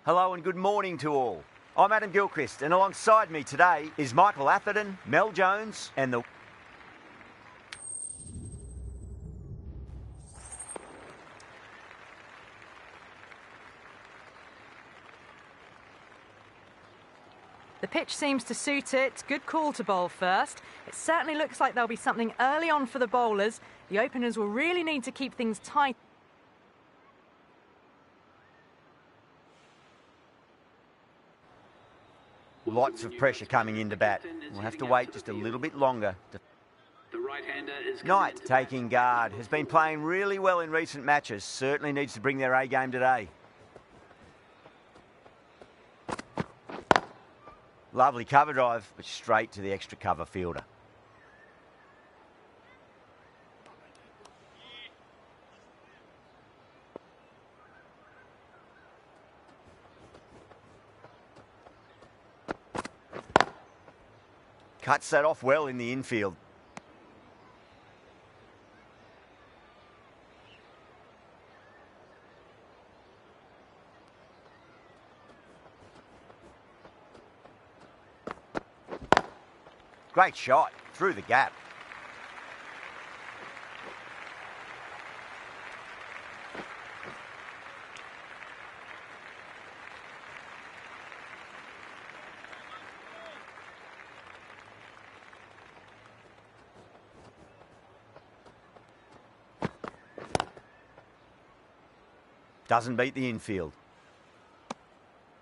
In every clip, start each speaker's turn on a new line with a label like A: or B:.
A: Hello and good morning to all. I'm Adam Gilchrist, and alongside me today is Michael Atherton, Mel Jones and the...
B: The pitch seems to suit it. Good call to bowl first. It certainly looks like there'll be something early on for the bowlers. The openers will really need to keep things tight.
A: Lots of pressure coming into bat. We'll have to wait just a little bit longer. Knight taking guard. Has been playing really well in recent matches. Certainly needs to bring their A game today. Lovely cover drive, but straight to the extra cover fielder. Cuts that off well in the infield. Great shot through the gap. Doesn't beat the infield.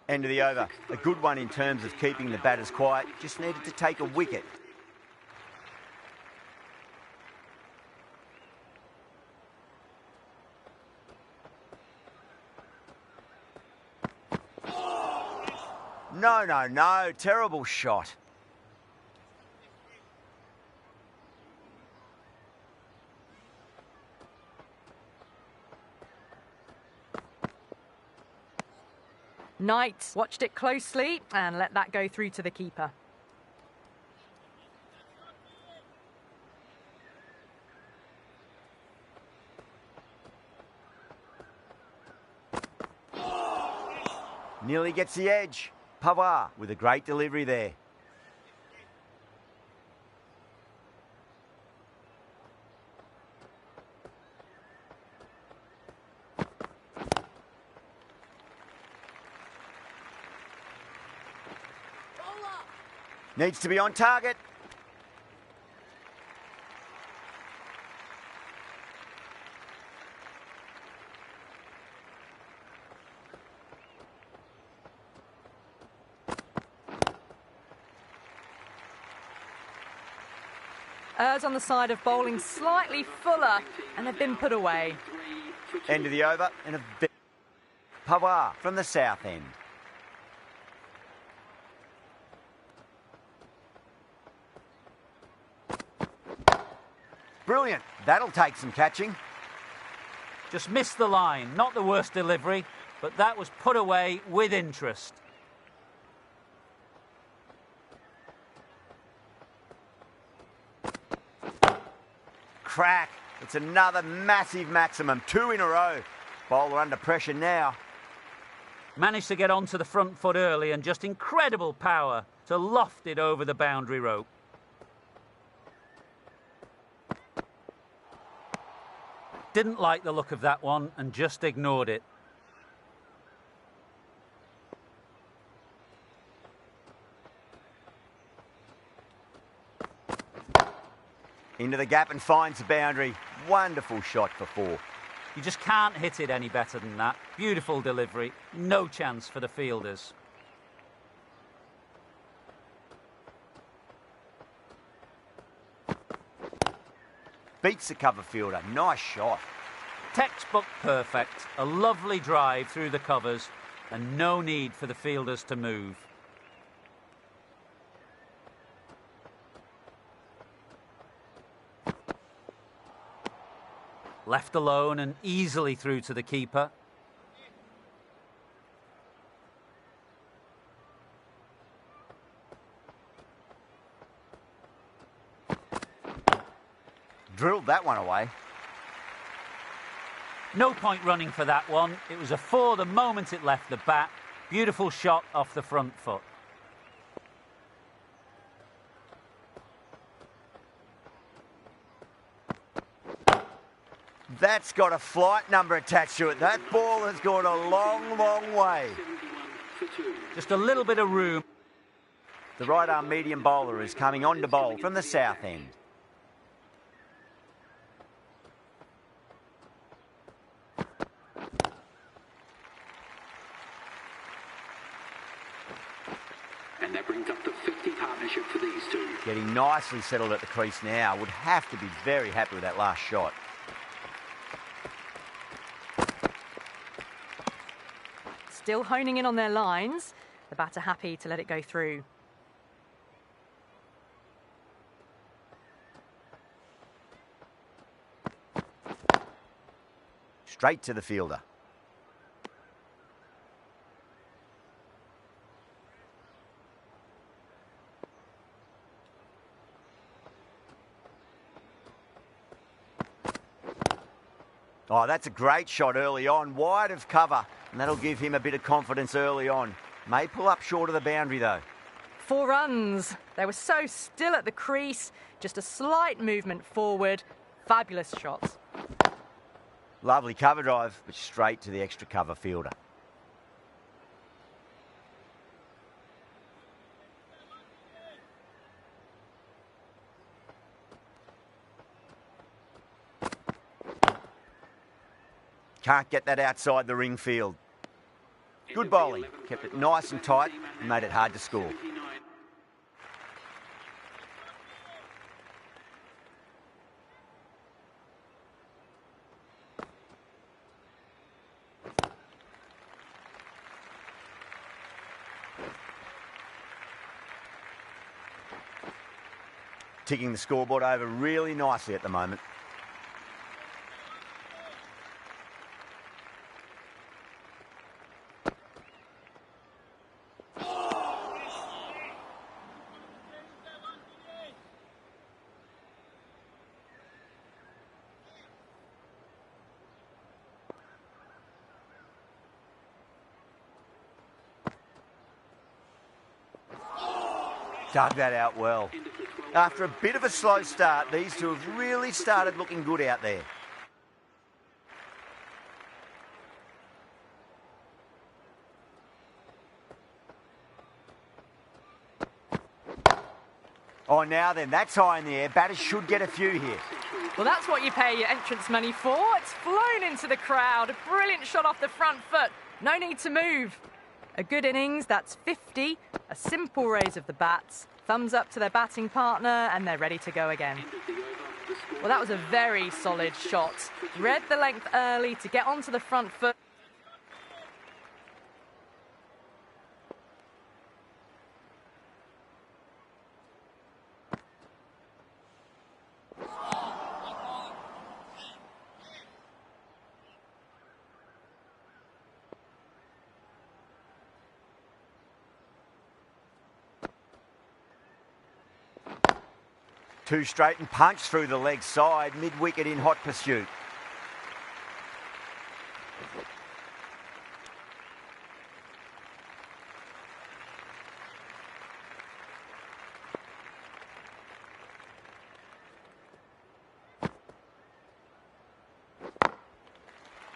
A: End of the over. A good one in terms of keeping the batters quiet. Just needed to take a wicket. No. Terrible shot.
B: Knight watched it closely and let that go through to the keeper.
A: Nearly gets the edge. Pawar with a great delivery there. Needs to be on target.
B: Errs on the side of bowling slightly fuller, and they've been put away.
A: End of the over, and a bit. Pawar from the south end. Brilliant. That'll take some catching.
C: Just missed the line. Not the worst delivery, but that was put away with interest.
A: Crack. It's another massive maximum. 2 in a row. Bowler under pressure now.
C: Managed to get onto the front foot early and just incredible power to loft it over the boundary rope. Didn't like the look of that one and just ignored it.
A: Into the gap and finds the boundary. Wonderful shot for 4.
C: You just can't hit it any better than that. Beautiful delivery. No chance for the fielders.
A: Beats the cover fielder. Nice shot.
C: Textbook perfect. A lovely drive through the covers and no need for the fielders to move. Left alone and easily through to the keeper.
A: Drilled that one away.
C: No point running for that one. It was a 4 the moment it left the bat. Beautiful shot off the front foot.
A: That's got a flight number attached to it. That ball has gone a long, long way.
C: Just a little bit of room.
A: The right-arm medium bowler is coming on to bowl from the south end.
D: And that brings up the 50 partnership for these two.
A: Getting nicely settled at the crease now. Would have to be very happy with that last shot.
B: Still honing in on their lines. The batter happy to let it go through.
A: Straight to the fielder. Oh, that's a great shot early on, wide of cover, and that'll give him a bit of confidence early on. May pull up short of the boundary, though.
B: 4 runs. They were so still at the crease. Just a slight movement forward. Fabulous shots.
A: Lovely cover drive, but straight to the extra cover fielder. Can't get that outside the ring field. Good bowling. Kept it nice and tight and made it hard to score. Ticking the scoreboard over really nicely at the moment. Dug that out well. After a bit of a slow start, these two have really started looking good out there. Oh, now then, that's high in the air. Batters should get a few here.
B: Well, that's what you pay your entrance money for. It's flown into the crowd. A brilliant shot off the front foot. No need to move. A good innings, that's 50. A simple raise of the bats. Thumbs up to their batting partner, and they're ready to go again. Well, that was a very solid shot. Read the length early to get onto the front foot.
A: Two straight and punch through the leg side, mid-wicket in hot pursuit.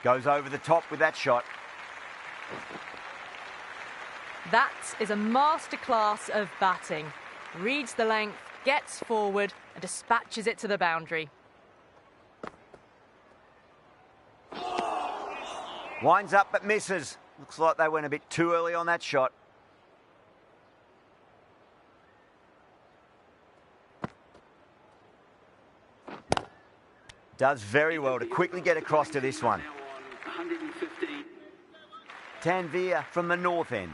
A: Goes over the top with that shot.
B: That is a masterclass of batting. Reads the length, gets forward and dispatches it to the boundary.
A: Winds up but misses. Looks like they went a bit too early on that shot. Does very well to quickly get across to this one.
D: 115.
A: Tanvir from the north end.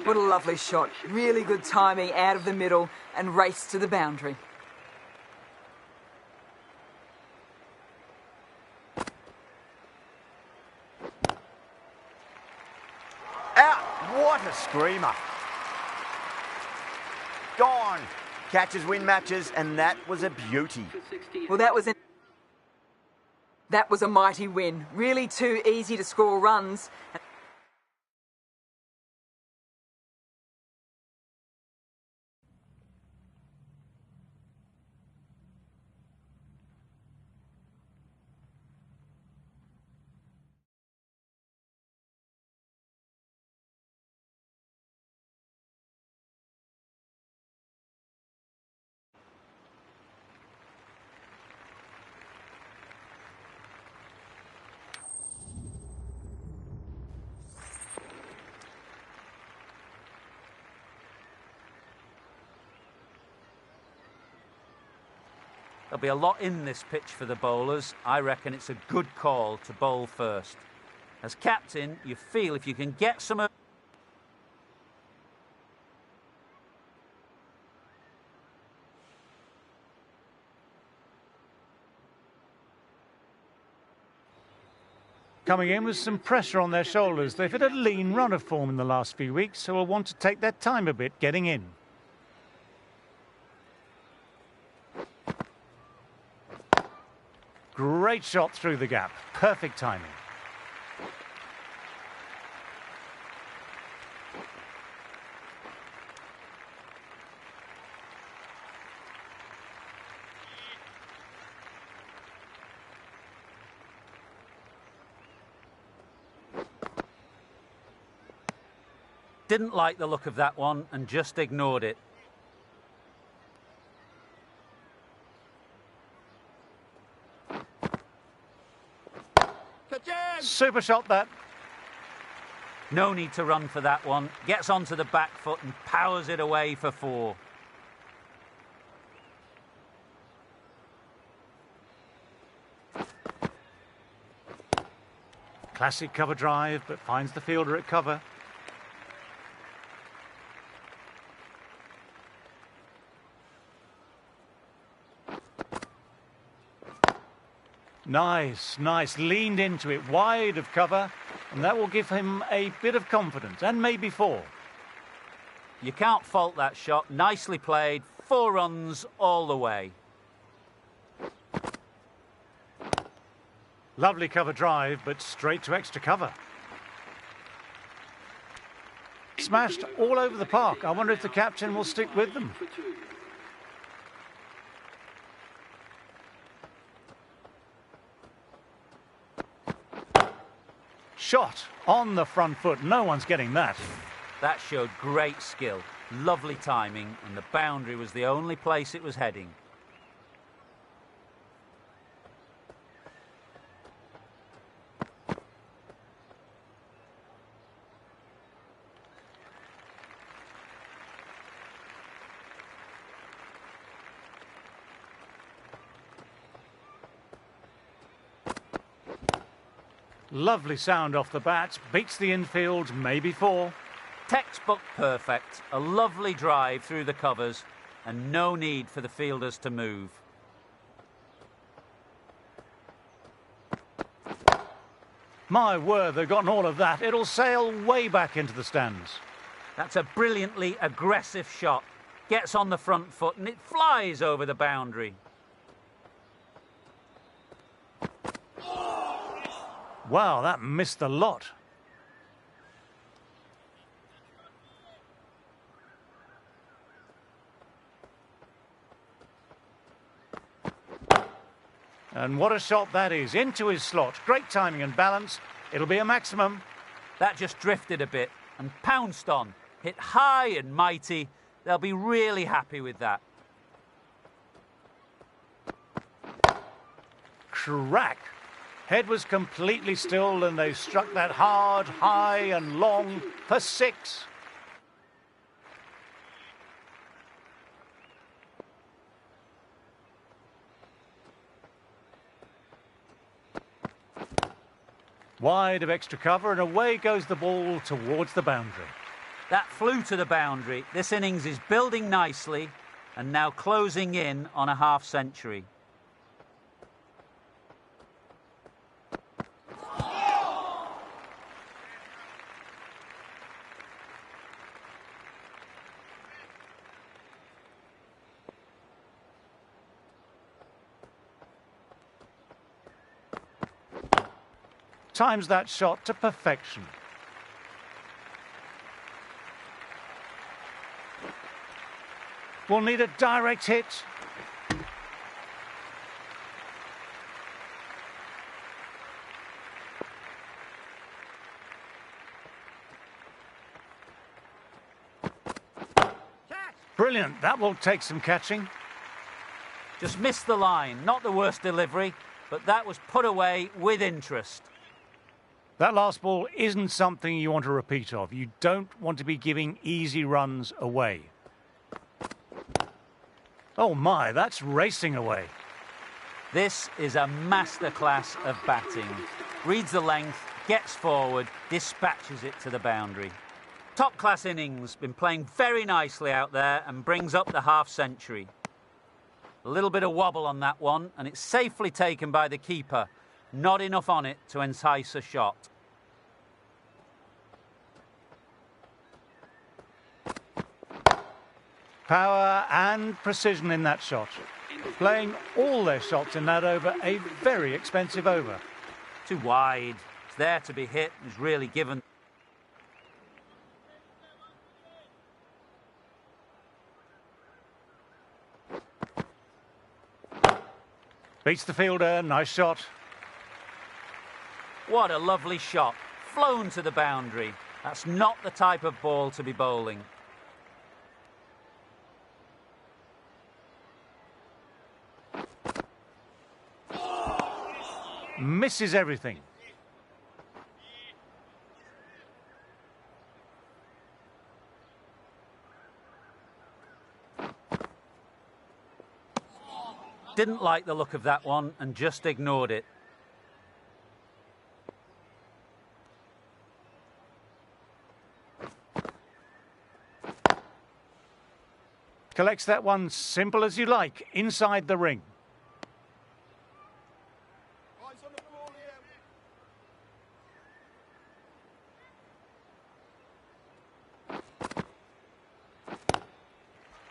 E: What a lovely shot. Really good timing out of the middle and race to the boundary.
A: Out! What a screamer. Gone. Catches win matches, and that was a beauty.
E: Well, that was a mighty win. Really too easy to score runs.
C: There'll be a lot in this pitch for the bowlers. I reckon it's a good call to bowl first. As captain, you feel if you can get some...
F: Coming in with some pressure on their shoulders. They've had a lean run of form in the last few weeks, so will want to take their time a bit getting in. Great shot through the gap. Perfect timing.
C: Didn't like the look of that one and just ignored it.
F: Super shot that.
C: No need to run for that one. Gets onto the back foot and powers it away for 4.
F: Classic cover drive, but finds the fielder at cover. Nice, nice. Leaned into it, wide of cover, and that will give him a bit of confidence, and maybe 4.
C: You can't fault that shot. Nicely played. 4 runs all the way.
F: Lovely cover drive, but straight to extra cover. Smashed all over the park. I wonder if the captain will stick with them. Shot on the front foot. No one's getting that.
C: That showed great skill. Lovely timing, and the boundary was the only place it was heading.
F: Lovely sound off the bat. Beats the infield, maybe 4.
C: Textbook perfect. A lovely drive through the covers and no need for the fielders to move.
F: My word, they've gotten all of that. It'll sail way back into the stands.
C: That's a brilliantly aggressive shot. Gets on the front foot and it flies over the boundary.
F: Wow, that missed a lot. And what a shot that is. Into his slot. Great timing and balance. It'll be a maximum.
C: That just drifted a bit and pounced on. Hit high and mighty. They'll be really happy with that.
F: Crack. Head was completely still and they struck that hard, high and long for 6. Wide of extra cover and away goes the ball towards the boundary.
C: That flew to the boundary. This innings is building nicely and now closing in on a half-century.
F: times that shot to perfection. Will need a direct hit. Brilliant, that will take some catching.
C: Just missed the line. Not the worst delivery, but that was put away with interest.
F: That last ball isn't something you want to repeat of. You don't want to be giving easy runs away. Oh my, that's racing away.
C: This is a masterclass of batting. Reads the length, gets forward, dispatches it to the boundary. Top-class innings, been playing very nicely out there and brings up the half-century. A little bit of wobble on that one, and it's safely taken by the keeper. Not enough on it to entice a shot.
F: Power and precision in that shot. Playing all their shots in that over, a very expensive over.
C: Too wide. It's there to be hit. It's really given.
F: Beats the fielder, nice shot.
C: What a lovely shot. Flown to the boundary. That's not the type of ball to be bowling.
F: Misses everything.
C: Didn't like the look of that one and just ignored it.
F: Collects that one simple as you like, inside the ring.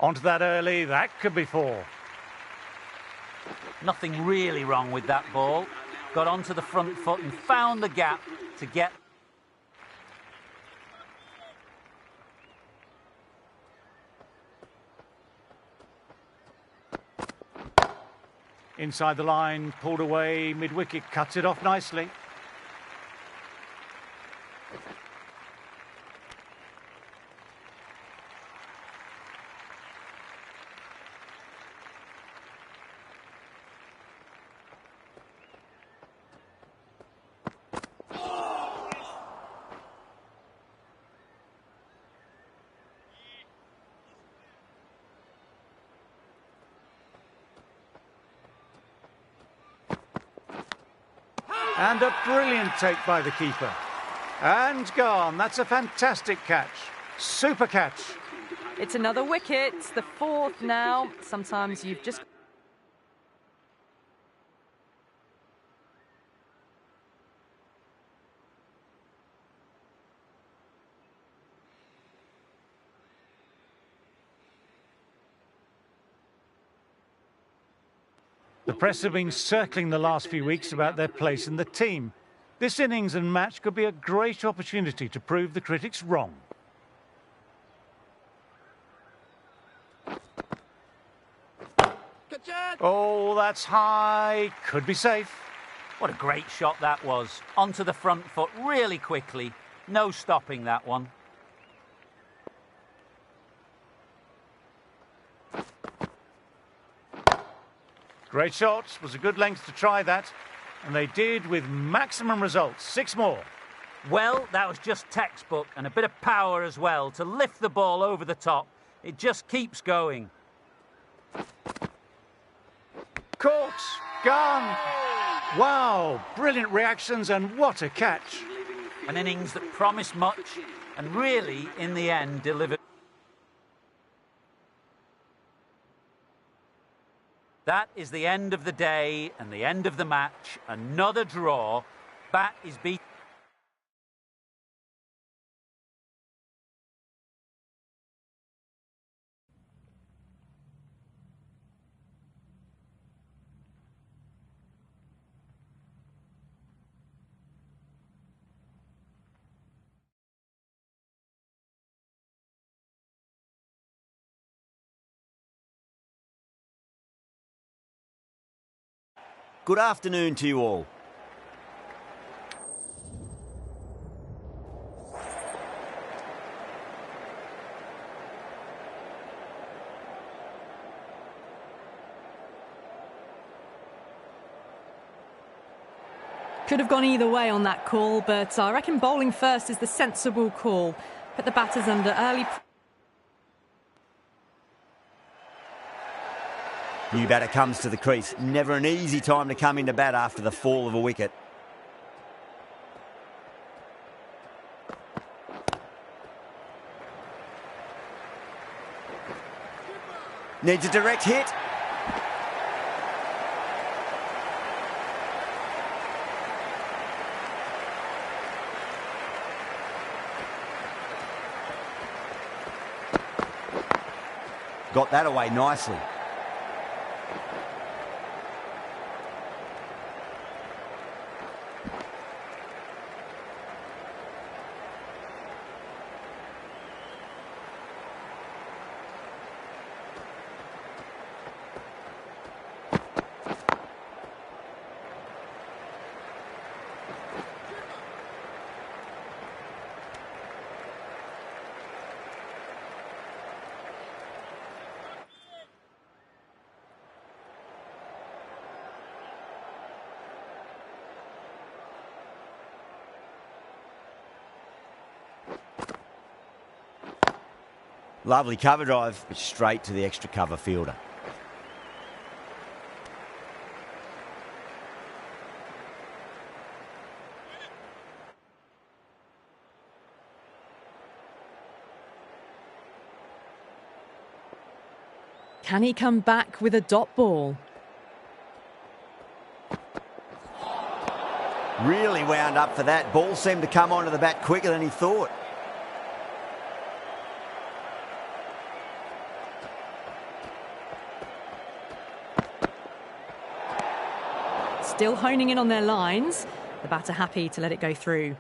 F: Onto that early, that could be four.
C: Nothing really wrong with that ball. Got onto the front foot and found the gap to get.
F: Inside the line, pulled away, mid-wicket, cuts it off nicely. And a brilliant take by the keeper. And gone. That's a fantastic catch. Super catch.
B: It's another wicket. It's the fourth now. Sometimes you've just...
F: The press have been circling the last few weeks about their place in the team. This innings and match could be a great opportunity to prove the critics wrong. Oh, that's high. Could be safe.
C: What a great shot that was. Onto the front foot really quickly. No stopping that one.
F: Great shot. Was a good length to try that. And they did with maximum results. 6 more.
C: Well, that was just textbook and a bit of power as well to lift the ball over the top. It just keeps going.
F: Caught. Gone. Wow. Brilliant reactions and what a catch.
C: An innings that promised much and really, in the end, delivered. That is the end of the day and the end of the match. Another draw. Bat is beaten.
A: Good afternoon to you all.
B: Could have gone either way on that call, but I reckon bowling first is the sensible call. Put the batters under early...
A: New batter comes to the crease. Never an easy time to come into bat after the fall of a wicket. Needs a direct hit. Got that away nicely. Lovely cover drive, but straight to the extra cover fielder.
B: Can he come back with a dot ball?
A: Really wound up for that. Ball seemed to come onto the bat quicker than he thought.
B: Still honing in on their lines. The batter happy to let it go through.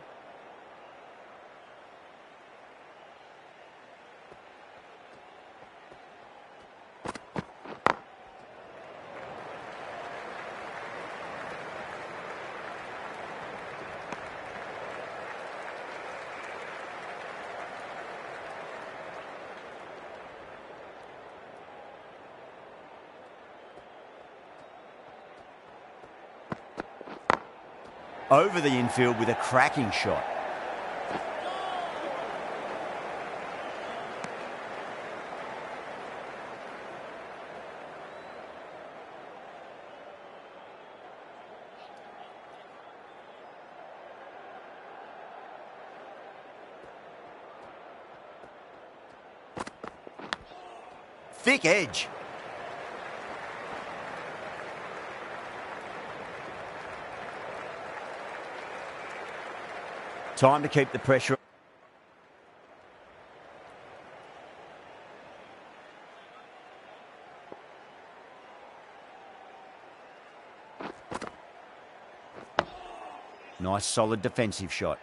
A: Over the infield with a cracking shot. Thick edge. Time to keep the pressure. Nice solid defensive shot.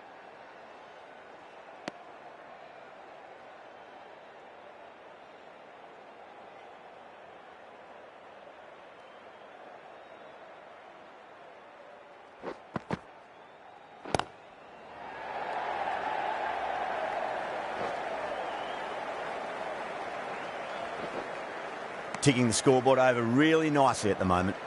A: Ticking the scoreboard over really nicely at the moment.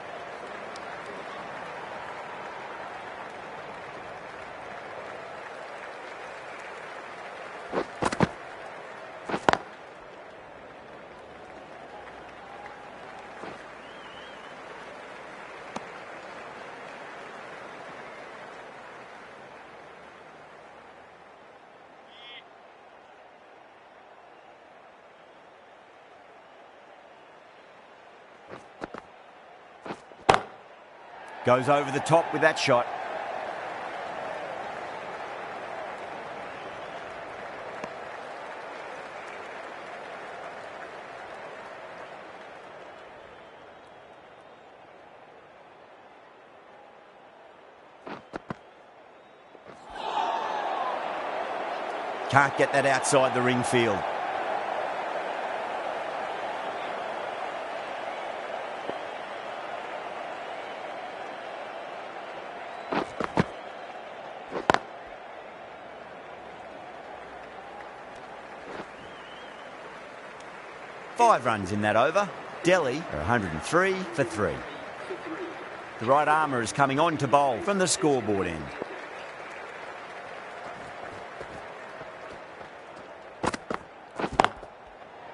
A: Goes over the top with that shot. Can't get that outside the ring field. 5 runs in that over. Delhi are 103 for 3. The right armour is coming on to bowl from the scoreboard end.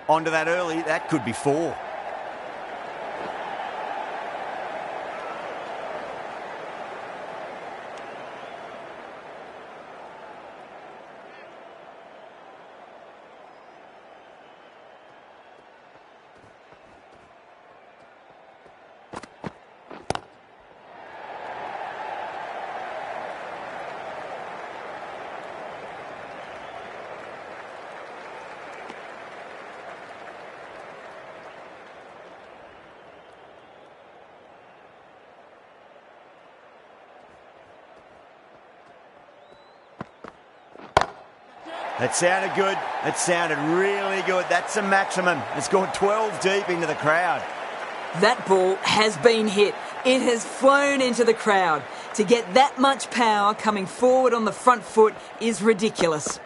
A: Onto that early, that could be 4. That sounded good. That sounded really good. That's the maximum. It's gone 12 deep into the crowd.
E: That ball has been hit. It has flown into the crowd. To get that much power coming forward on the front foot is ridiculous.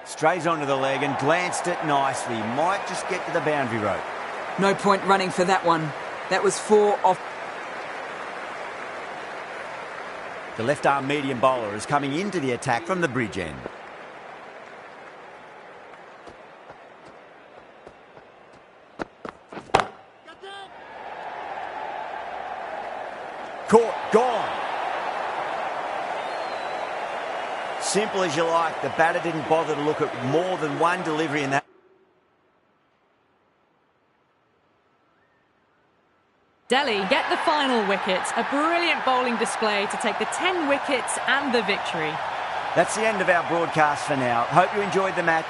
A: Strays onto the leg and glanced it nicely. Might just get to the boundary rope.
E: No point running for that one. That was 4 off.
A: The left-arm medium bowler is coming into the attack from the bridge end. Caught, gone. Simple as you like. The batter didn't bother to look at more than one delivery in that.
B: Delhi get the final wicket. A brilliant bowling display to take the 10 wickets and the victory.
A: That's the end of our broadcast for now. Hope you enjoyed the match.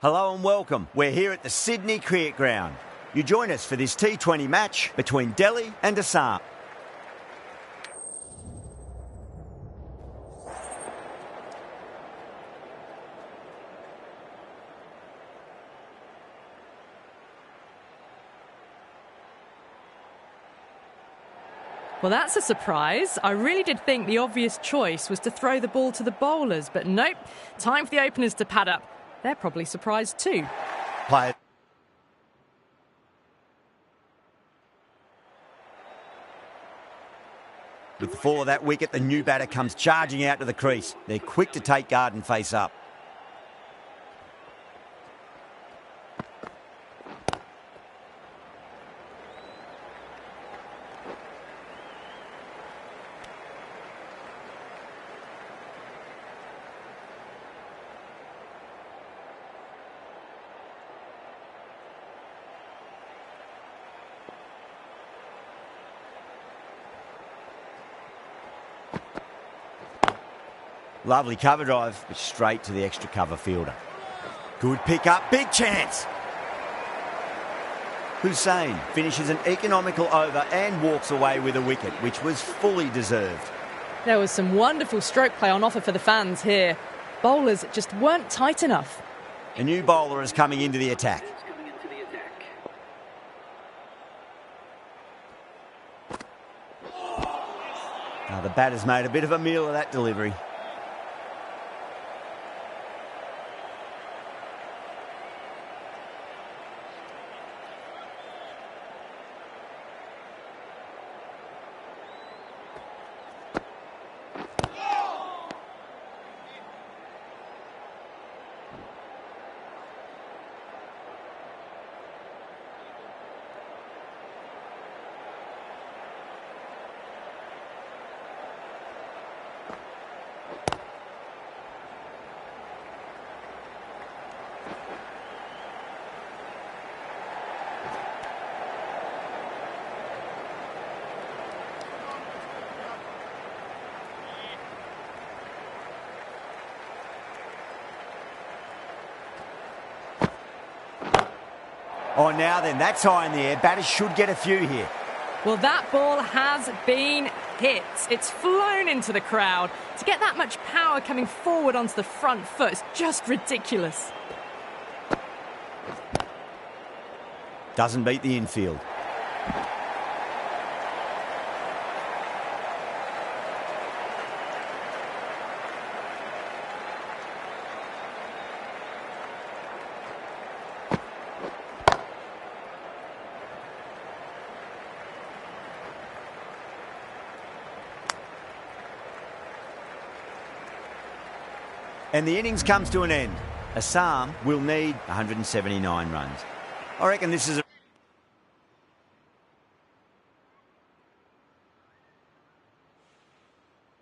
A: Hello and welcome. We're here at the Sydney Cricket Ground. You join us for this T20 match between Delhi and Assam.
B: Well, that's a surprise. I really did think the obvious choice was to throw the ball to the bowlers, but nope. Time for the openers to pad up. They're probably surprised too.
A: Play it. With the fall of that wicket, the new batter comes charging out to the crease. They're quick to take guard and face up. Lovely cover drive, but straight to the extra cover fielder. Good pick up, big chance. Hussain finishes an economical over and walks away with a wicket, which was fully deserved.
B: There was some wonderful stroke play on offer for the fans here. Bowlers just weren't tight enough.
A: A new bowler is coming into the attack. Now the batter's made a bit of a meal of that delivery. Oh, now then, that's high in the air. Batters should get a few here.
B: Well, that ball has been hit. It's flown into the crowd. To get that much power coming forward onto the front foot is just ridiculous.
A: Doesn't beat the infield. And the innings comes to an end. Assam will need 179 runs. I reckon this is a...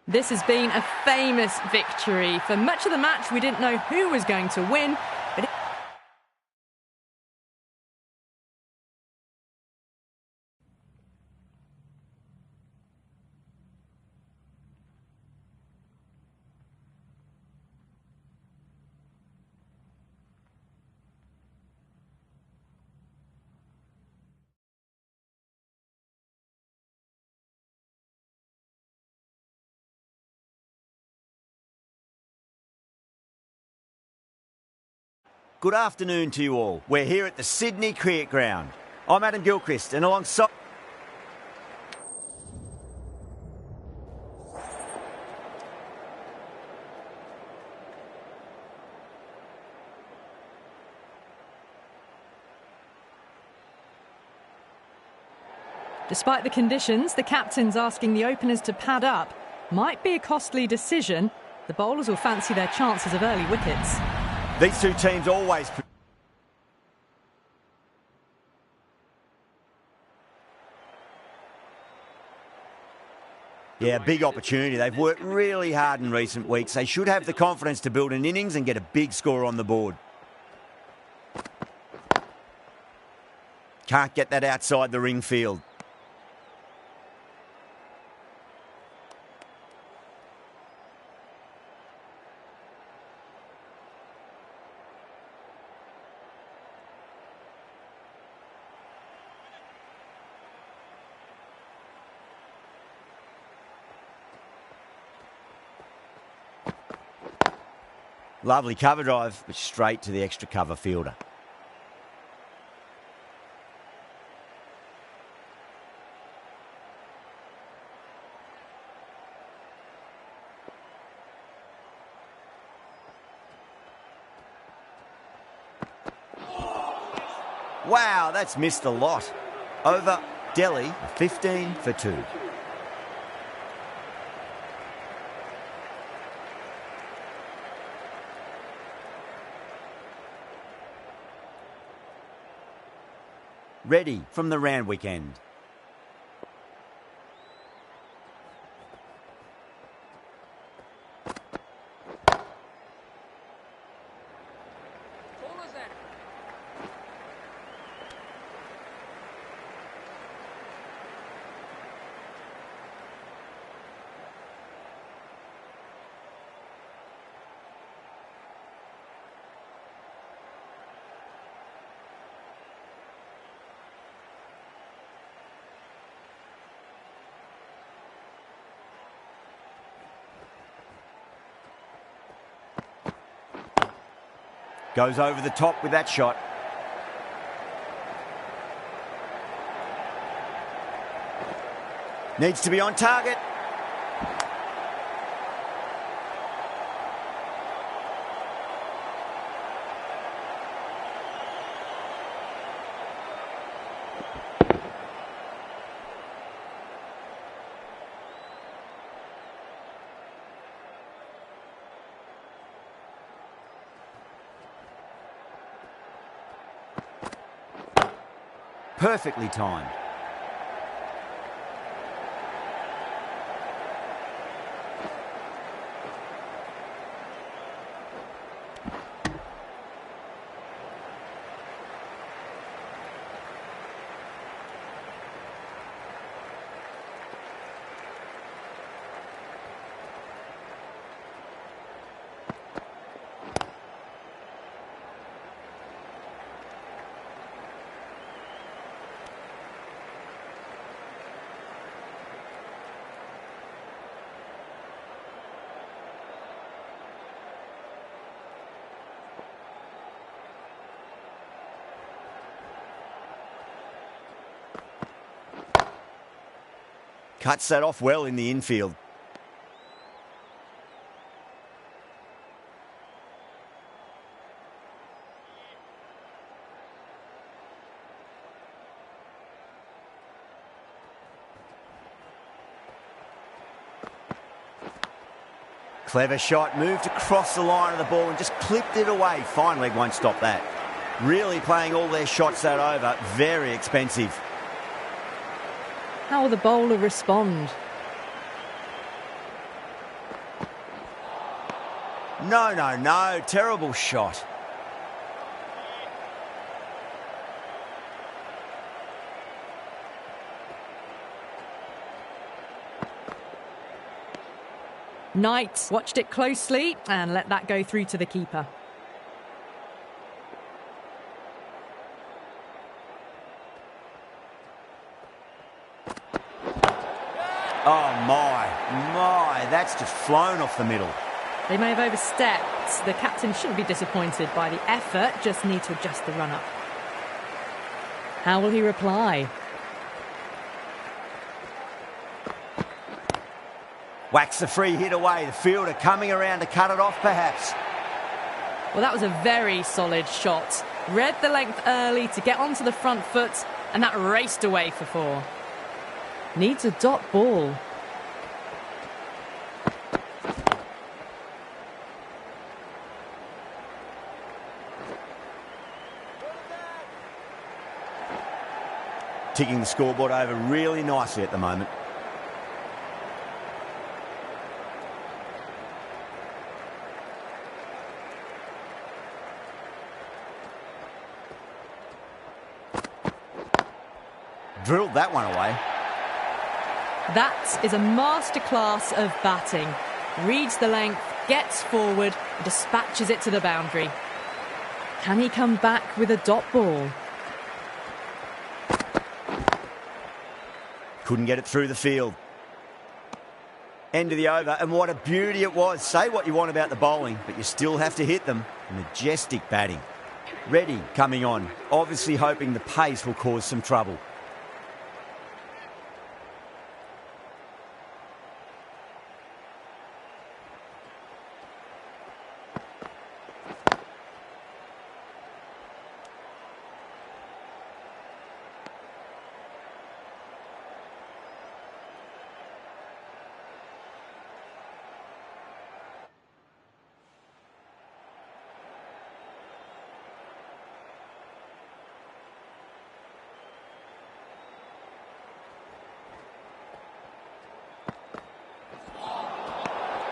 B: This has been a famous victory. For much of the match, we didn't know who was going to win, but
A: Good afternoon to you all. We're here at the Sydney Cricket Ground. I'm Adam Gilchrist, and alongside...
B: despite the conditions, the captain's asking the openers to pad up. Might be a costly decision. The bowlers will fancy their chances of early wickets.
A: These two teams always... Yeah, big opportunity. They've worked really hard in recent weeks. They should have the confidence to build an innings and get a big score on the board. Can't get that outside the ring field. Lovely cover drive, but straight to the extra cover fielder. Wow, that's missed a lot. Over Delhi, 15 for 2. Ready from the Randwick end. Goes over the top with that shot. Needs to be on target. Perfectly timed. Cuts that off well in the infield. Clever shot, moved across the line of the ball and just clipped it away. Fine leg won't stop that. Really playing all their shots that over. Very expensive.
B: How will the bowler respond?
A: No. Terrible shot.
B: Knight watched it closely and let that go through to the keeper.
A: Oh my, that's just flown off the middle.
B: They may have overstepped. The captain shouldn't be disappointed by the effort, just need to adjust the run-up. How will he reply?
A: Whacks the free hit away. The fielder coming around to cut it off, perhaps.
B: Well, that was a very solid shot. Read the length early to get onto the front foot, and that raced away for 4. Needs a dot ball.
A: Ticking the scoreboard over really nicely at the moment. Drilled that one away.
B: That is a masterclass of batting. Reads the length, gets forward, and dispatches it to the boundary. Can he come back with a dot ball?
A: Couldn't get it through the field. End of the over, and what a beauty it was. Say what you want about the bowling, but you still have to hit them. Majestic batting. Reddy coming on, obviously hoping the pace will cause some trouble.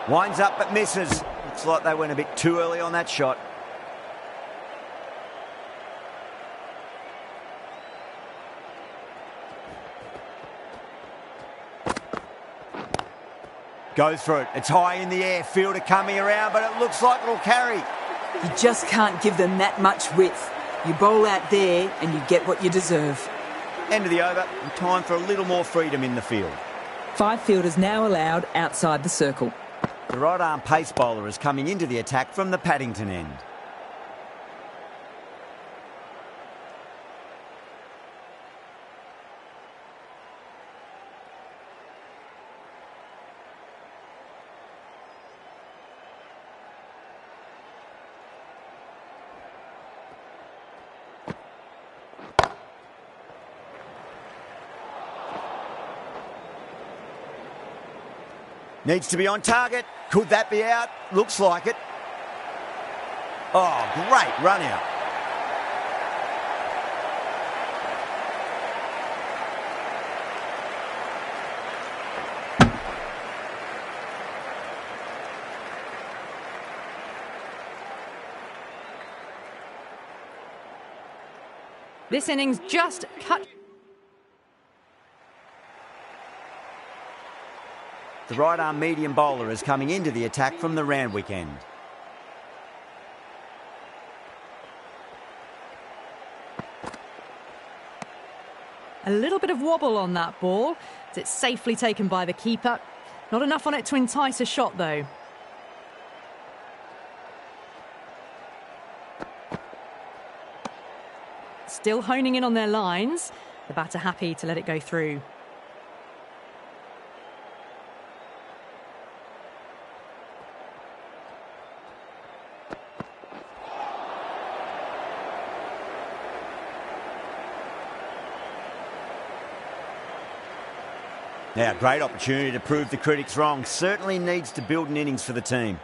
A: Winds up but misses. Looks like they went a bit too early on that shot. Goes for it. It's high in the air. Fielder coming around, but it looks like it'll carry.
E: You just can't give them that much width. You bowl out there and you get what you deserve.
A: End of the over, and time for a little more freedom in the field.
E: 5 fielders now allowed outside the circle.
A: The right-arm pace bowler is coming into the attack from the Paddington end. Needs to be on target. Could that be out? Looks like it. Oh, great run out.
B: This innings just cut.
A: The right-arm medium bowler is coming into the attack from the Randwick end.
B: A little bit of wobble on that ball. It's safely taken by the keeper. Not enough on it to entice a shot, though. Still honing in on their lines. The batter happy to let it go through.
A: Now, great opportunity to prove the critics wrong. Certainly needs to build an innings for the team.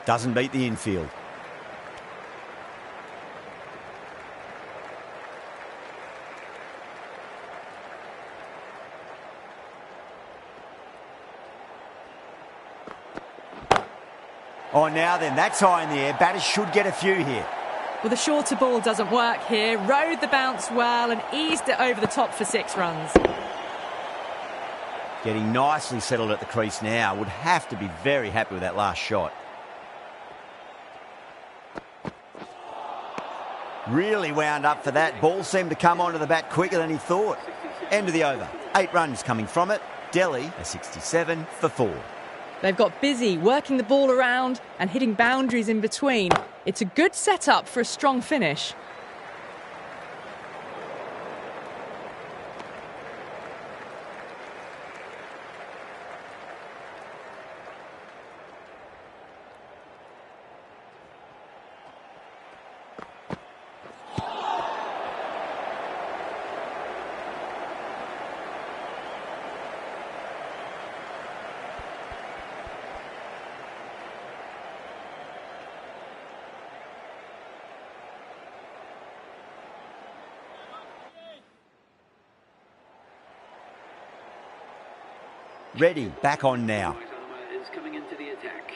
A: Doesn't beat the infield. Oh, now then, that's high in the air. Batters should get a few here.
B: Well, the shorter ball doesn't work here. Rode the bounce well and eased it over the top for 6 runs.
A: Getting nicely settled at the crease now. Would have to be very happy with that last shot. Really wound up for that. Ball seemed to come onto the bat quicker than he thought. End of the over. 8 runs coming from it. Delhi a 67 for 4.
B: They've got busy working the ball around and hitting boundaries in between. It's a good setup for a strong finish.
A: Reddy back on now.
D: Is coming into the attack.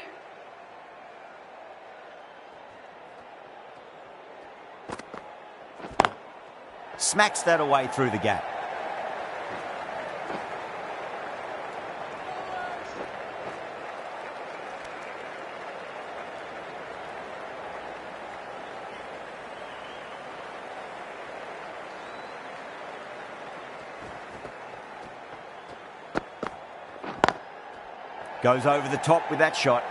A: Smacks that away through the gap. Goes over the top with that shot.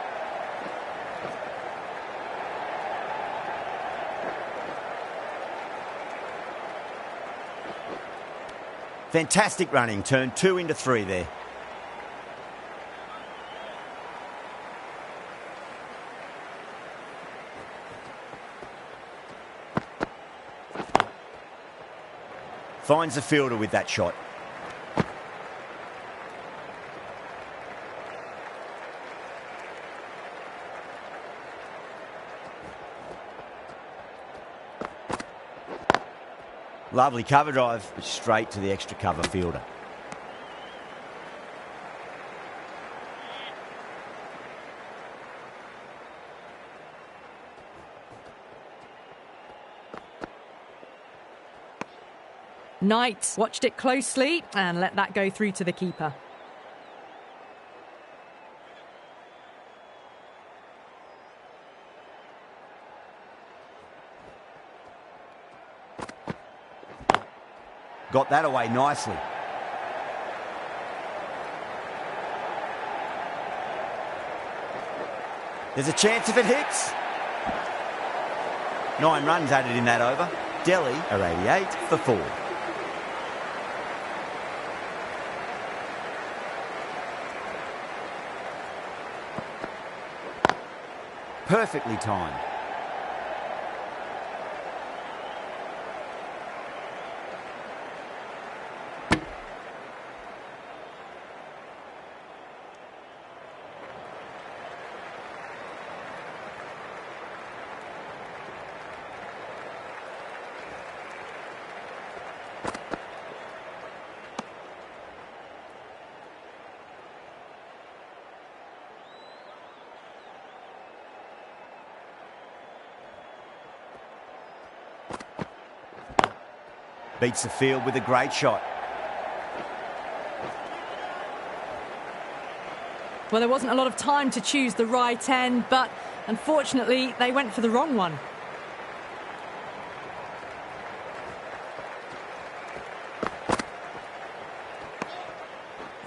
A: Fantastic running. Turned 2 into 3 there. Finds the fielder with that shot. Lovely cover drive, but straight to the extra cover fielder.
B: Knight watched it closely and let that go through to the keeper.
A: Got that away nicely. There's a chance if it hits. 9 runs added in that over. Delhi are 88 for 4. Perfectly timed. Beats the field with a great shot.
B: Well, there wasn't a lot of time to choose the right end, but unfortunately, they went for the wrong one.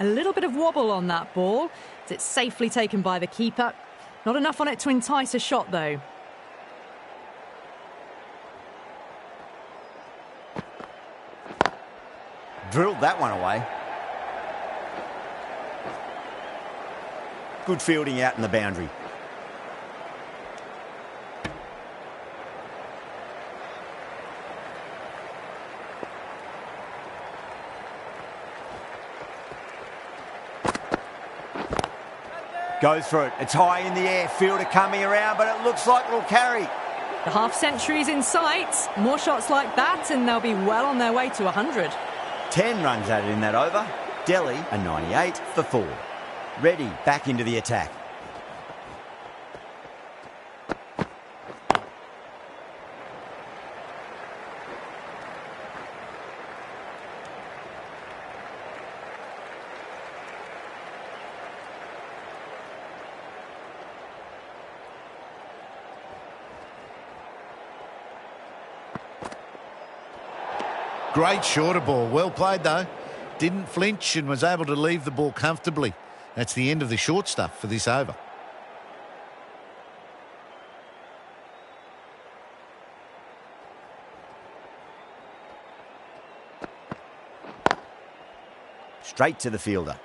B: A little bit of wobble on that ball. It's safely taken by the keeper. Not enough on it to entice a shot, though.
A: Drilled that one away. Good fielding out in the boundary. Goes for it. It's high in the air. Fielder coming around, but it looks like it'll carry.
B: The half-century's in sight. More shots like that, and they'll be well on their way to 100.
A: 10 runs added in that over. Delhi are 98 for 4. Ready back into the attack.
G: Great shorter ball. Well played, though. Didn't flinch and was able to leave the ball comfortably. That's the end of the short stuff for this over.
A: Straight to the fielder.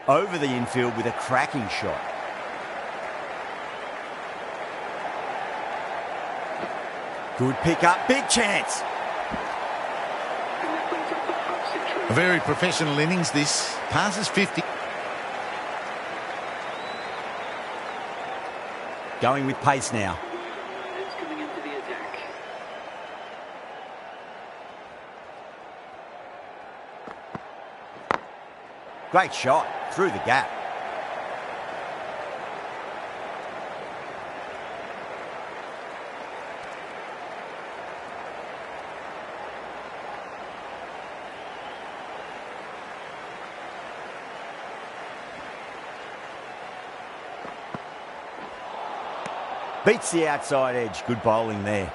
A: Over the infield with a cracking shot. Good pick up, big chance.
D: And that brings up the half-century
G: A very professional innings this. Passes 50.
A: Going with pace now.
D: It's coming into the attack.
A: Great shot through the gap. Beats the outside edge. Good bowling there.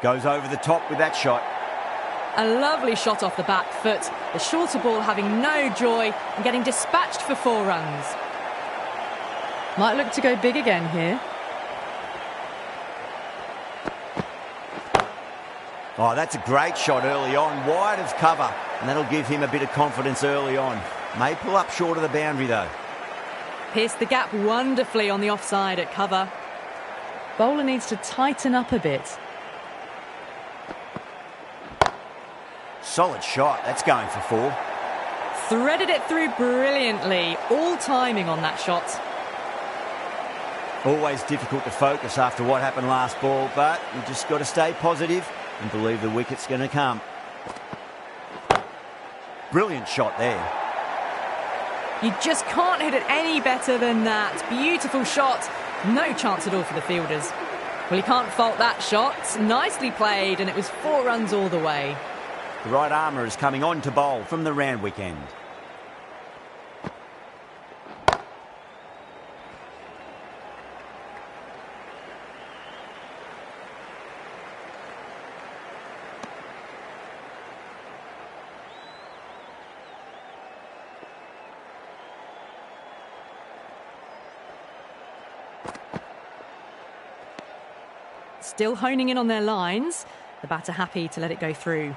A: Goes over the top with that shot.
B: A lovely shot off the back foot. The shorter ball having no joy and getting dispatched for 4 runs. Might look to go big again here.
A: Oh, that's a great shot early on, wide of cover, and that'll give him a bit of confidence early on. May pull up short of the boundary though.
B: Pierced the gap wonderfully on the offside at cover. Bowler needs to tighten up a bit.
A: Solid shot, that's going for 4.
B: Threaded it through brilliantly, all timing on that shot.
A: Always difficult to focus after what happened last ball, but you just got to stay positive and believe the wicket's going to come. Brilliant shot there.
B: You just can't hit it any better than that. Beautiful shot. No chance at all for the fielders. Well, you can't fault that shot. Nicely played, and it was 4 runs all the way.
A: The right armour is coming on to bowl from the Randwick end.
B: Still honing in on their lines. The batter happy to let it go through.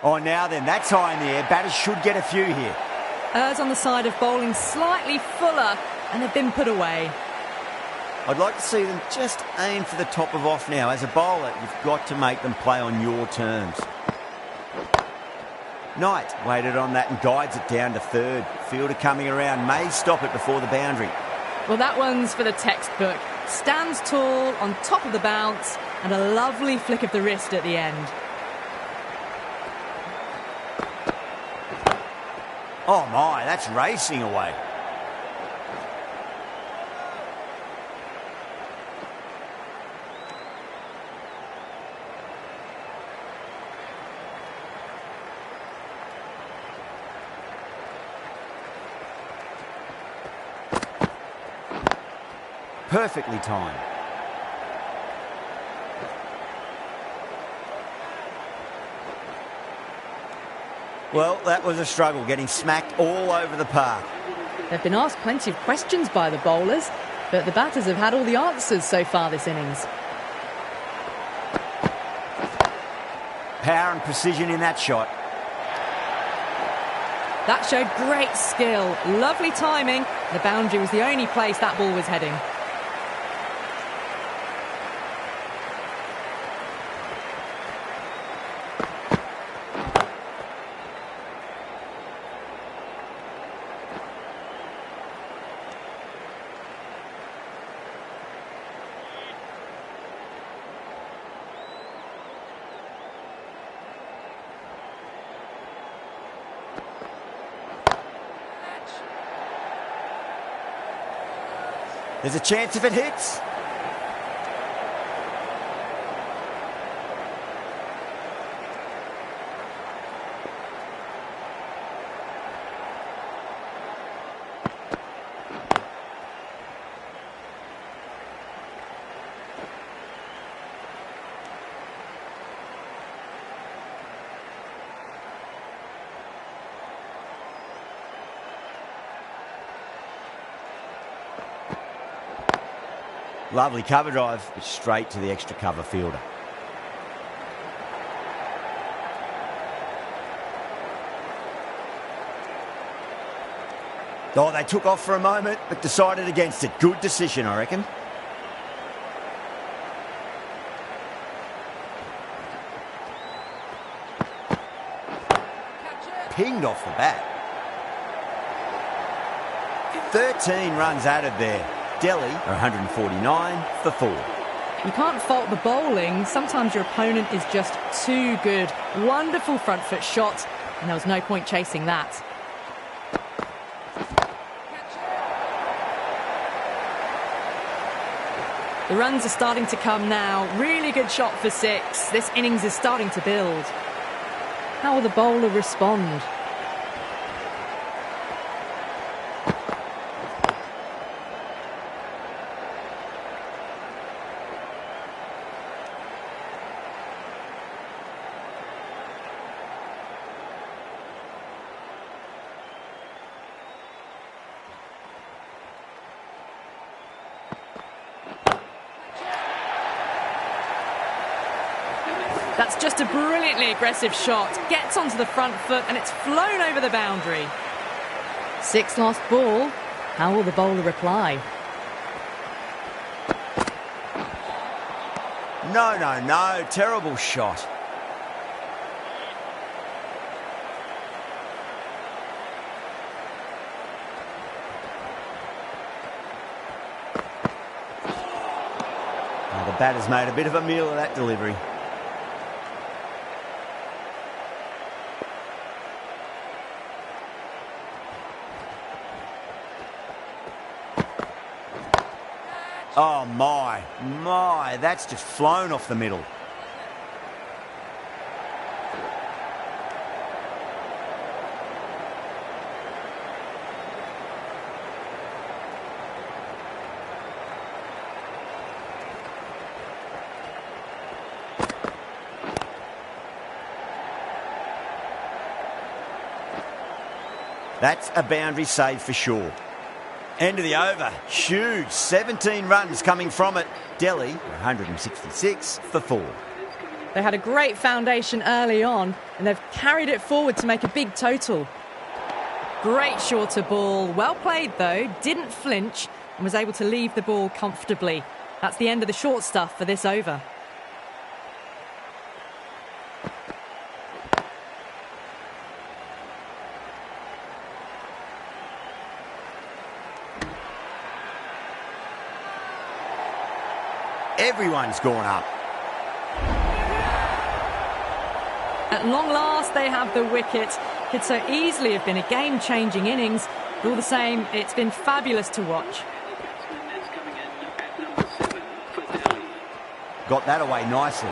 A: Oh, now then, that's high in the air. Batters should get a few here.
B: Errs on the side of bowling slightly fuller, and they've been put away.
A: I'd like to see them just aim for the top of off now. As a bowler, you've got to make them play on your terms. Knight waited on that and guides it down to third. Fielder coming around, may stop it before the boundary.
B: Well, that one's for the textbook. Stands tall, on top of the bounce, and a lovely flick of the wrist at the end.
A: Oh my, that's racing away. Perfectly timed. Well, that was a struggle, getting smacked all over the park.
B: They've been asked plenty of questions by the bowlers, but the batters have had all the answers so far this innings.
A: Power and precision in that shot.
B: That showed great skill, lovely timing. The boundary was the only place that ball was heading.
A: There's a chance if it hits. Lovely cover drive, but straight to the extra cover fielder. Oh, they took off for a moment, but decided against it. Good decision, I reckon. Pinged off the bat. 13 runs added there. Delhi are 149 for 4.
B: You can't fault the bowling. Sometimes your opponent is just too good. Wonderful front foot shot, and there was no point chasing that. The runs are starting to come now. Really good shot for 6. This innings is starting to build. How will the bowler respond? That's just a brilliantly aggressive shot. Gets onto the front foot and it's flown over the boundary. 6 last ball. How will the bowler reply?
A: No. Terrible shot. Oh, the batter's made a bit of a meal of that delivery. Oh, my, that's just flown off the middle. That's a boundary save for sure. End of the over. Huge. 17 runs coming from it. Delhi, 166 for 4.
B: They had a great foundation early on and they've carried it forward to make a big total. Great shorter ball. Well played though. Didn't flinch and was able to leave the ball comfortably. That's the end of the short stuff for this over.
A: Everyone's gone up.
B: At long last, they have the wicket. Could so easily have been a game-changing innings. But all the same, it's been fabulous to watch.
A: Got that away nicely.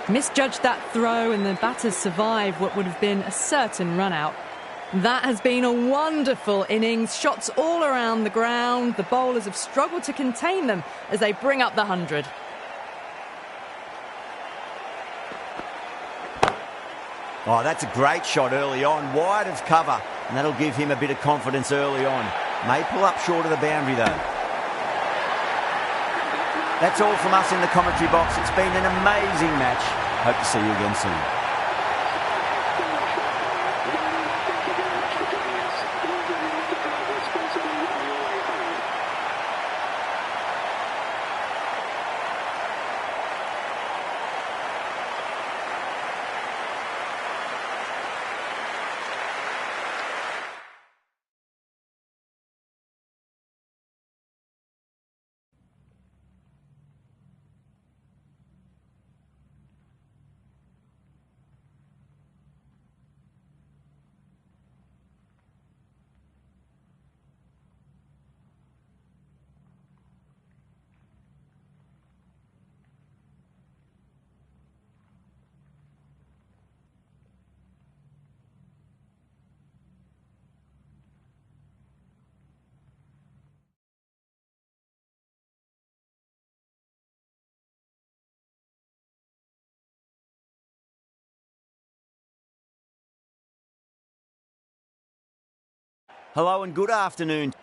B: Misjudged that throw and the batters survive what would have been a certain run-out. That has been a wonderful innings. Shots all around the ground. The bowlers have struggled to contain them as they bring up the 100.
A: Oh, that's a great shot early on. Wide of cover, and that'll give him a bit of confidence early on. May pull up short of the boundary, though. That's all from us in the commentary box. It's been an amazing match. Hope to see you again soon. Hello and good afternoon.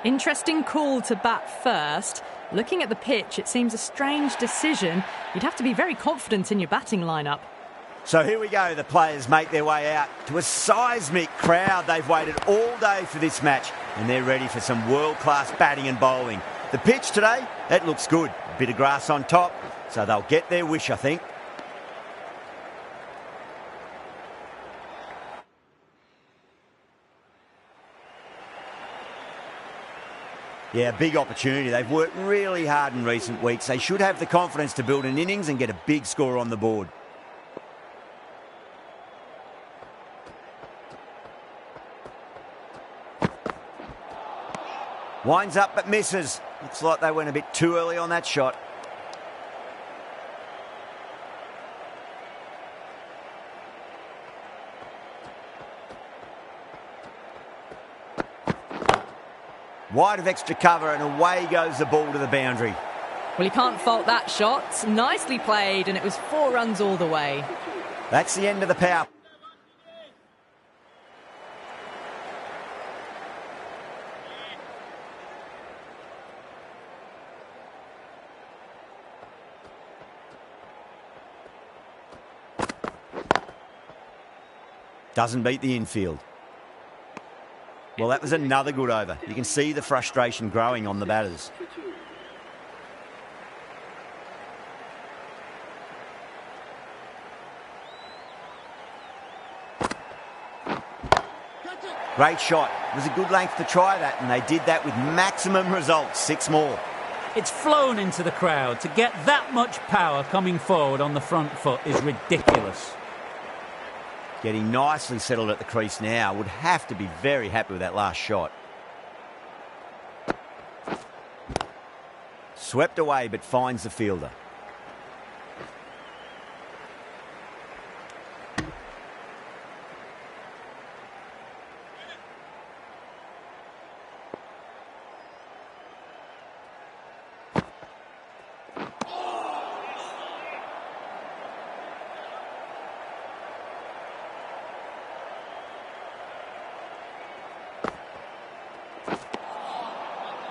B: Interesting call to bat first. Looking at the pitch, it seems a strange decision. You'd have to be very confident in your batting lineup.
A: So here we go. The players make their way out to a seismic crowd. They've waited all day for this match and they're ready for some world-class batting and bowling. The pitch today, that looks good. A bit of grass on top, so they'll get their wish, I think. Yeah, big opportunity. They've worked really hard in recent weeks. They should have the confidence to build an innings and get a big score on the board. Winds up but misses. Looks like they went a bit too early on that shot. Wide of extra cover and away goes the ball to the boundary.
B: Well, you can't fault that shot. Nicely played, and it was 4 runs all the way.
A: That's the end of the power. Doesn't beat the infield. Well, that was another good over. You can see the frustration growing on the batters. Great shot. It was a good length to try that, and they did that with maximum results. 6 more.
C: It's flown into the crowd. To get that much power coming forward on the front foot is ridiculous.
A: Getting nicely settled at the crease now. Would have to be very happy with that last shot. Swept away but finds the fielder.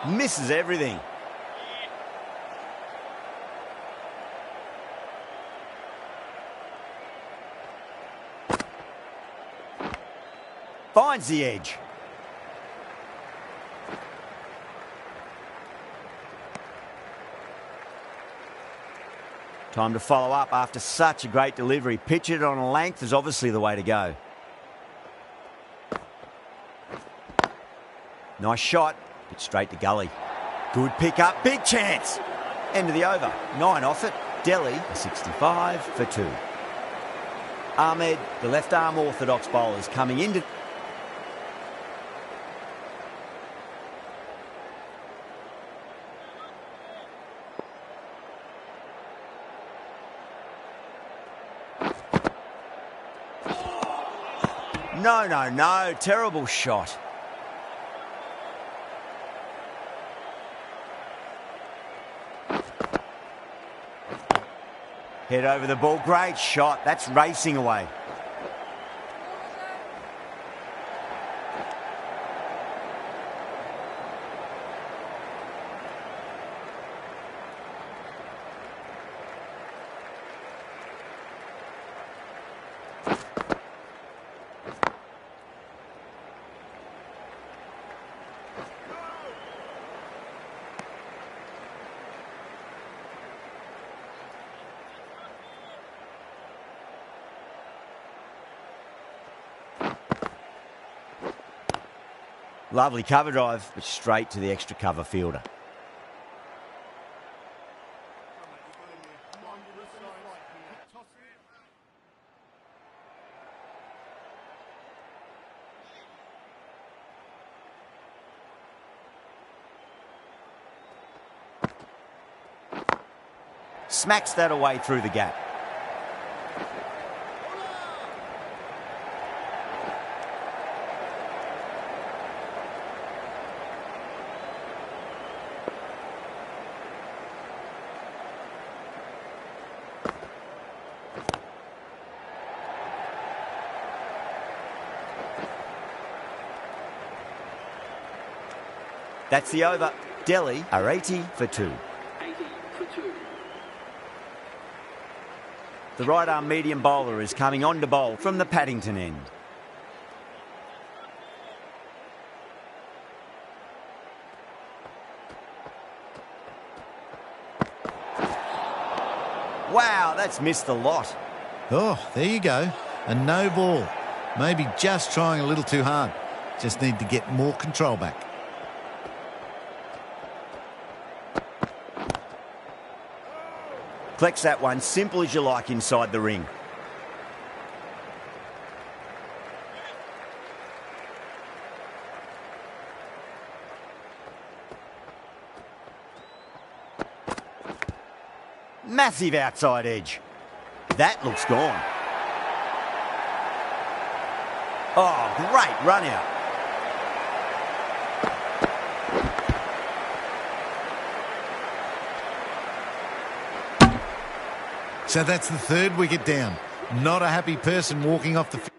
A: Misses everything. Finds the edge. Time to follow up after such a great delivery. Pitch it on a length is obviously the way to go. Nice shot. Bit straight to gully. Good pick up. Big chance. End of the over. 9 off it. Delhi, a 65 for 2. Ahmed, the left arm orthodox bowler, is coming into... No. Terrible shot. Head over the ball. Great shot. That's racing away. Lovely cover drive, but straight to the extra cover fielder. Smacks that away through the gap. That's the over. Delhi are 80 for 2.
D: 80 for 2.
A: The right-arm medium bowler is coming on to bowl from the Paddington end. Wow, that's missed a lot.
G: Oh, there you go. A no ball. Maybe just trying a little too hard. Just need to get more control back.
A: Collects that one, simple as you like inside the ring. Massive outside edge. That looks gone. Oh, great run out.
G: So that's the third wicket down. Not a happy person walking off the field.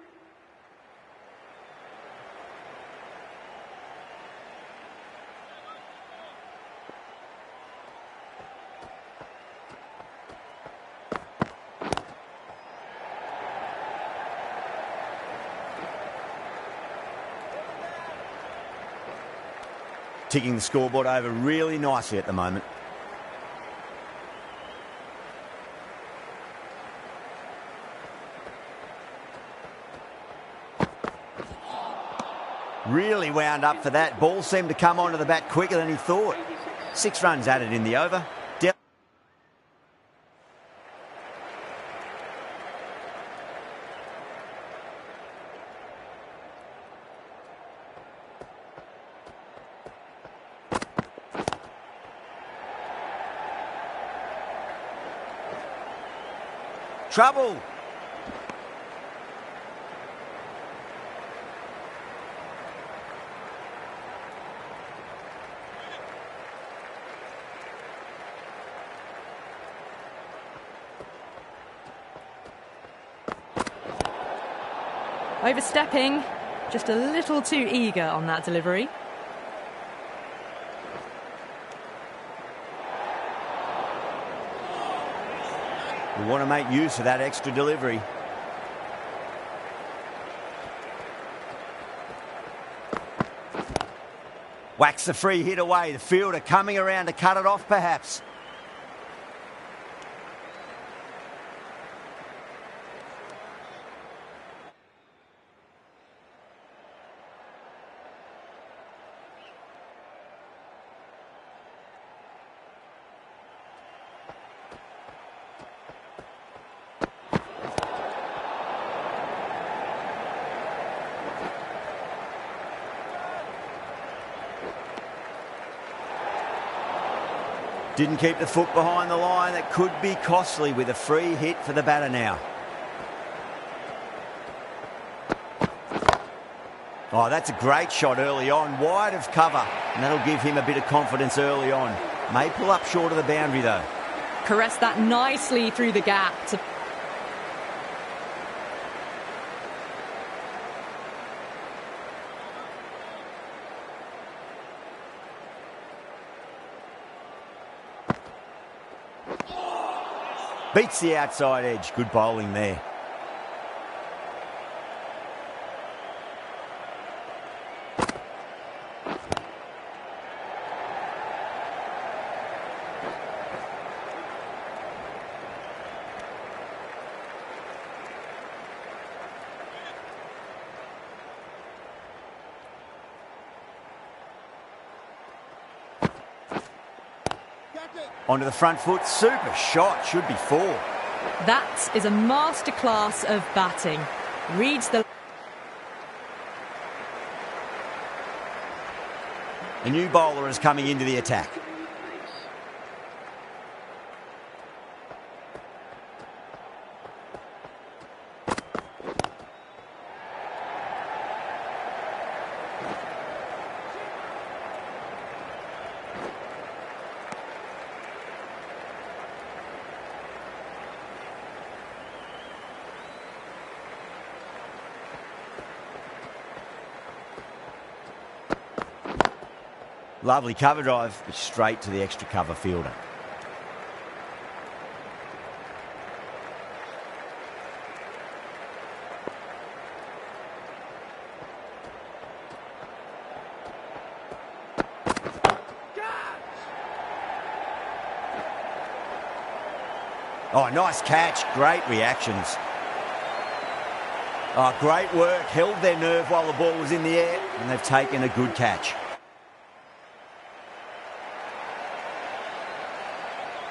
A: Ticking the scoreboard over really nicely at the moment. Really wound up for that. Ball seemed to come onto the bat quicker than he thought. 6 runs added in the over. Trouble.
B: Overstepping, just a little too eager on that delivery.
A: We want to make use of that extra delivery. Whacks the free hit away. The fielder coming around to cut it off perhaps. Didn't keep the foot behind the line. That could be costly with a free hit for the batter now. Oh, that's a great shot early on. Wide of cover. And that'll give him a bit of confidence early on. May pull up short of the boundary though.
B: Caressed that nicely through the gap to
A: Beats the outside edge. Good bowling there. Onto the front foot. Super shot. Should be 4.
B: That is a masterclass of batting. Reads the...
A: A new bowler is coming into the attack. Lovely cover drive, but straight to the extra cover fielder. Oh, nice catch. Great reactions. Oh, great work. Held their nerve while the ball was in the air, and they've taken a good catch.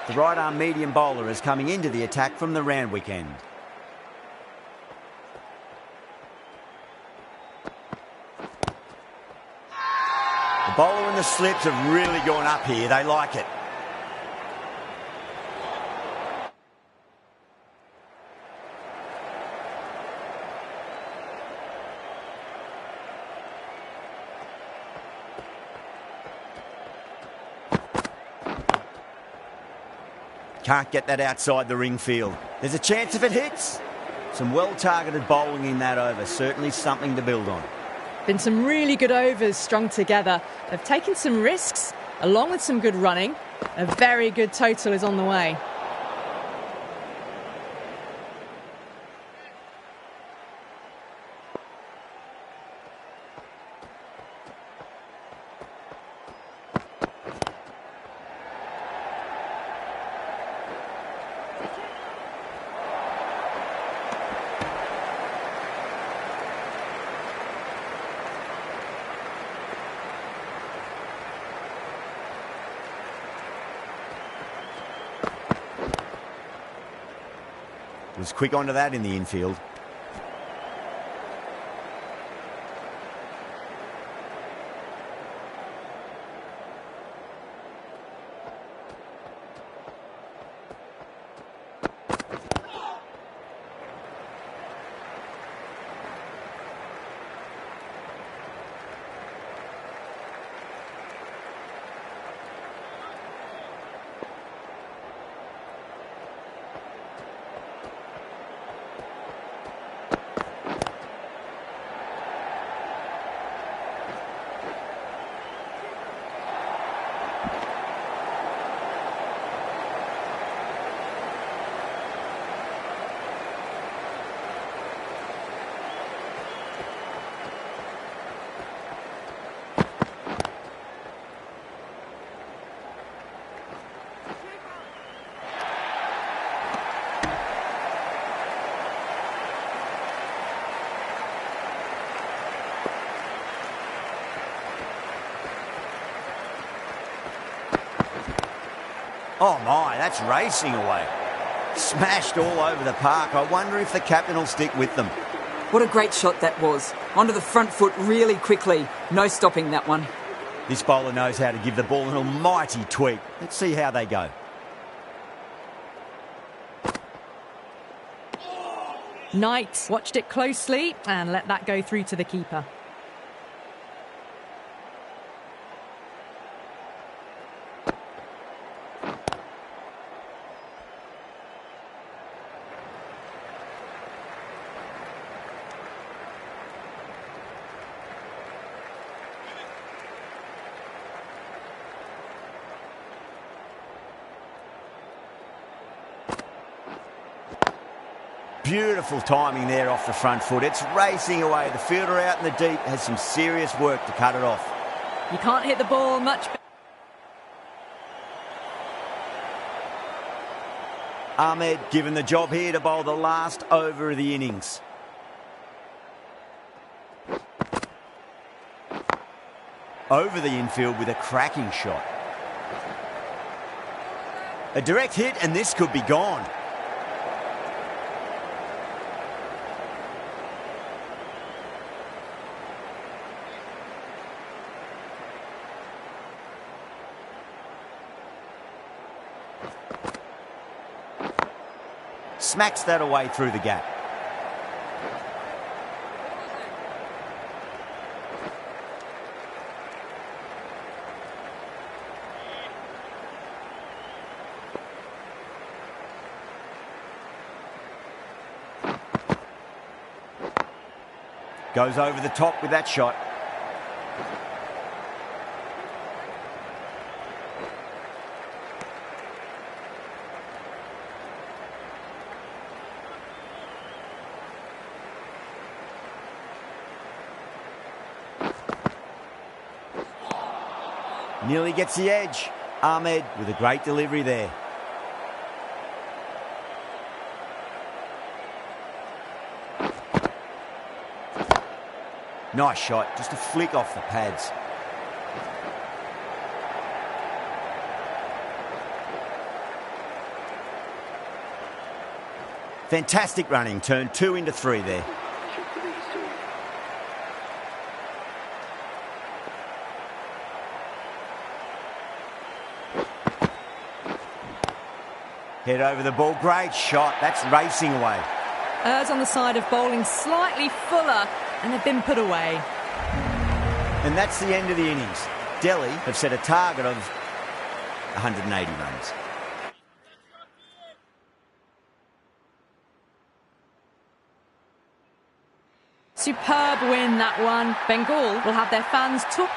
A: The right-arm medium bowler is coming into the attack from the Randwick end. The bowler and the slips have really gone up here. They like it. Can't get that outside the ring field. There's a chance if it hits. Some well-targeted bowling in that over. Certainly something to build on.
B: Been some really good overs strung together. They've taken some risks, along with some good running. A very good total is on the way.
A: Was quick onto that in the infield. Oh my, that's racing away. Smashed all over the park. I wonder if the captain will stick with them.
E: What a great shot that was. Onto the front foot really quickly. No stopping that one.
A: This bowler knows how to give the ball an almighty tweak. Let's see how they go.
B: Knight watched it closely and let that go through to the keeper.
A: Beautiful timing there off the front foot. It's racing away. The fielder out in the deep has some serious work to cut it off.
B: You can't hit the ball much better.
A: Ahmed given the job here to bowl the last over of the innings. Over the infield with a cracking shot. A direct hit and this could be gone. Smacks that away through the gap. Goes over the top with that shot. Nearly gets the edge. Ahmed with a great delivery there. Nice shot, just a flick off the pads. Fantastic running, turned 2 into 3 there. Head over the ball, great shot, that's racing away.
B: Errs on the side of bowling slightly fuller, and they've been put away.
A: And that's the end of the innings. Delhi have set a target of 180 runs.
B: Superb win, that one. Bengal will have their fans talk.